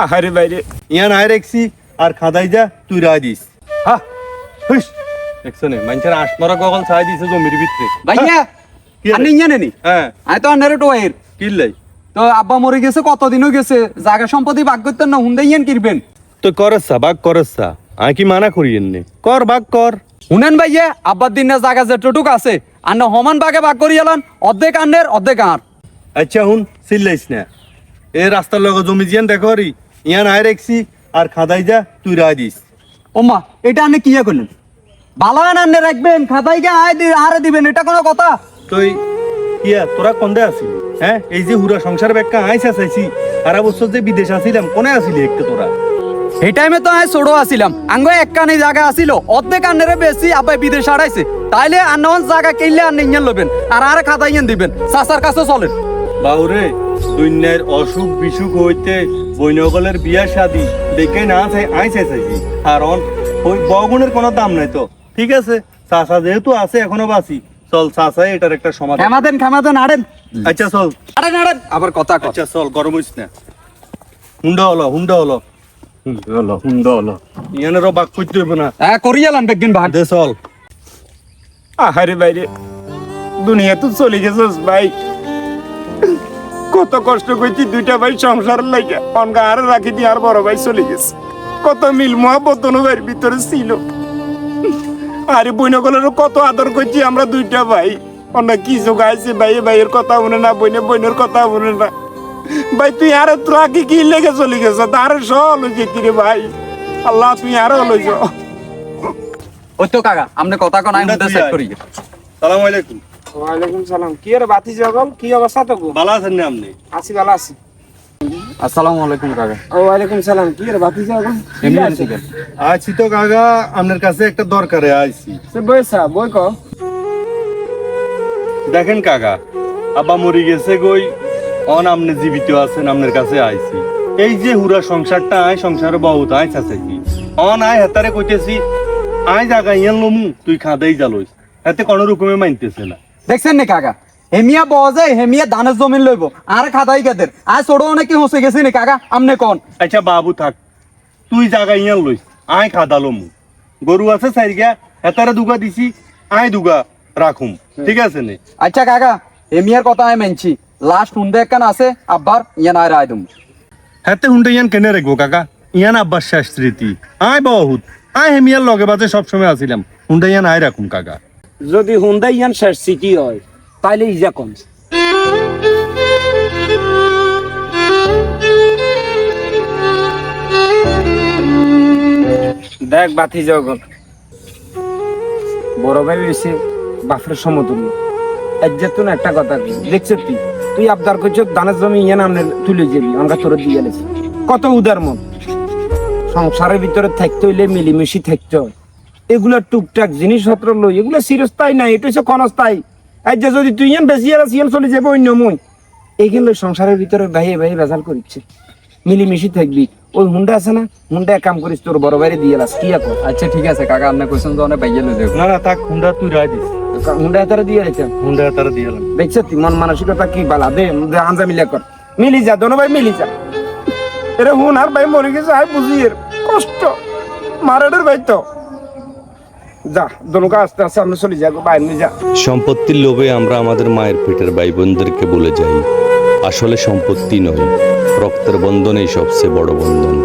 আহারে বাইরে ইয়ান আয় রেখছি আর খাদাই যা তুই রায় দিস। হ্যাঁ হুস দেখছো নে মানুষের আশমারা কখন ছাই দিছে জমির ভিতরে। ভাইয়া কি রে? আপনি ইয়া নেনি হ্যাঁ আমি তো আন্নারে টোয়ের কিল্লাই তো আব্বা মরে গেছে কতদিনও গেছে জায়গা সম্পত্তি ভাগ করতেন না হুন্ডে ইয়ান কিনবেন তো করসা বাগ করসা আমি কি মানা করি এনে কর বাগ কর। শুনেন ভাইয়া আব্বার দিন না জায়গা যেটুক আছে আন্না সমান ভাগে ভাগ করি এলান অর্ধেক আন্নের অর্ধেক আর আচ্ছা হুন চিল্লাইস না এ রাস্তার লগে জমি জিয়ান দেখো রি ইয়ান আয় রেখছি আর খাদাই যা তুই রায় দিস। ওমা এটা আন্নে কি করলেন বালাগান আন্নে রাখবেন খাতাই গে আরে দিবেন এটা কোনো কথা তুই কিয়া তোরা কন্দে আসিলি হ্যাঁ এই যে হুরা সংসার ব্যাখ্যা আইসা চাইছি সারা বছর যে বিদেশ আসিলাম কোনে আসিলি একটু তোরা। এই টাইমে তো আমি ছোট আসিলাম আঙ্গ একখানি জায়গা আসিল অর্ধেক আন্নারে বেশি আব্বাই বিদেশ হারাইছে তাইলে আন্নান জায়গা কিনলে আন্নে ইঞ্জান লবেন আর আরে খাতা ইঞ্জান দিবেন চাচার কাছে চলেন বাউরে দুনিয়ার অসুখ বিসুখ হইতে বৈনগলের বিয়া শাদি দেখে না চাই আইসা চাইছি কারণ ওই বগুনের কোনো দাম নাই তো ঠিক আছে চাচা যেহেতু আছে এখনো বাঁচি চল চাচা এটার একটা সমাধান। খামাদেন আড়েন আচ্ছা চল আড়েন আবার কথা কর আচ্ছা চল গরম হইস না হুন্ডা হলো ইয়ানেরও বাক করতে হইব না হ্যাঁ করিয়ালান বেগিন ভাগ দে চল। আহারে বাইরে দুনিয়া তো চলে গেছিস ভাই কত কষ্ট করছি দুইটা ভাই সংসার লাগে অনগা আর রাখি দিয়ে আর বড় ভাই চলে গেছে কত মিল মহাবত ভাইয়ের ভিতরে ছিল আরে বইনগলেরও কত আদর করছি আমরা দুইটা ভাই অন্য কি জোগাইছে ভাইয়ের কথা শুনে না বইনের কথা শুনে না ভাই তুই আরে রাখি কি লেগে চলে গেছ আরে সল যেতি রে ভাই আল্লাহ তুই আরো লইছ ওই তো কাকা আপনি কথা কোন আমি তুই সেট আয়। করি সালাম আলাইকুম। ওয়ালাইকুম সালাম কি রে বাতি জগল কি অবস্থা তো ভালো আছেন না আপনি? আছি ভালো আছি আসসালামু আলাইকুম কাকা ওয়ালাইকুম সালাম কি রে বাতি জগল এমনি আছি কেন? আছি তো কাকা আপনার কাছে একটা দরকারে আইছি। সে বইসা বই ক দেখেন কাকা আব্বা মরি গেছে গই অন আপনি জীবিত আছেন আপনার কাছে আইছি এই যে হুরা সংসারটা আয় সংসারে বহুত আয় চাচাইছি অন আয় হেতারে কইতেছি আয় জাগা ইয়ান লমু তুই খাদাই জালইস এতে কোনো রকমে মানতেছে না। দেখছেন নি কাকা হেমিয়া বজে হেমিয়া ধানের জমিন লইব আর খাতাই কেদের আজ ছোট অনেক হসে গেছে নি কাকা আমনে কোন আচ্ছা বাবু থাক তুই জাগা ইয়ান লইস আয় খাদা লমু গরু আছে সাইরগা হেতারে দুগা দিছি আয় দুগা রাখুম ঠিক আছে নে। আচ্ছা কাকা হেমিয়ার কথা আমি মানছি লাস্ট হুন্ডে একখান আছে আব্বার ইয়ান আয় রায় দুম হাতে হুন্ডে ইয়ান কেনে রাখবো কাকা ইয়ান আব্বার শেষ স্মৃতি আয় বহুত আয় হেমিয়ার লগে বাজে সবসময় আসিলাম হুন্ডে ইয়ান আয় রাখুম কাকা। যদি হুন্দাই ইয়ান শেষ সিটি হয় তাইলে ইজা কম দেখ বাতি জগৎ বড় ভাই বেশি বাপের সমতুল্য একজাতুন একটা কথা দেখছ তুই আবদার করছ ধানের জমি ইয়ে নামনে তুলে যাবি আমরা তোর দিয়ে গেছি কত উদার মন সংসারের ভিতরে থাকতে হইলে মিলিমিশি থাকতে হয় এগুলা টুকটাক জিনিসপত্র লই এগুলো চিরস্থায়ী নাই এটা হচ্ছে ক্ষণস্থায়ী আর যে যদি তুই ইয়ান বেশি আর ইয়ান চলে যাবে অন্য মই এইগুলো সংসারের ভিতরে ভাইয়ে বেজাল করিচ্ছে মিলিমিশি থাকবি ওই হুন্ডা আছে না হুন্ডা এক কাম করিস তোর বড় বাইরে দিয়ে লাস কি এখন আচ্ছা ঠিক আছে কাকা আপনি কইছেন তো অনেক বাইয়ে লই যাবো না না থাক হুন্ডা তুই রায় দিস হুন্ডা তারা দিয়ে রেখে হুন্ডা তারা দিয়ে গেলাম। দেখছ তুই মন মানসিকতা কি বালা দে আঞ্জা মিলে কর মিলি যা দোনো ভাই মিলি যা এরে হুন আর ভাই মরে গেছে আই বুঝি এর কষ্ট মারাডের ভাই তো যা দোনোকে আস্তে আস্তে আমরা চলে যাবো বাইরে যা সম্পত্তির লোভে আমরা আমাদের মায়ের পেটের ভাই বোনদেরকে বলে যাই আসলে সম্পত্তি নয় রক্তের বন্ধনই সবচেয়ে বড় বন্ধন।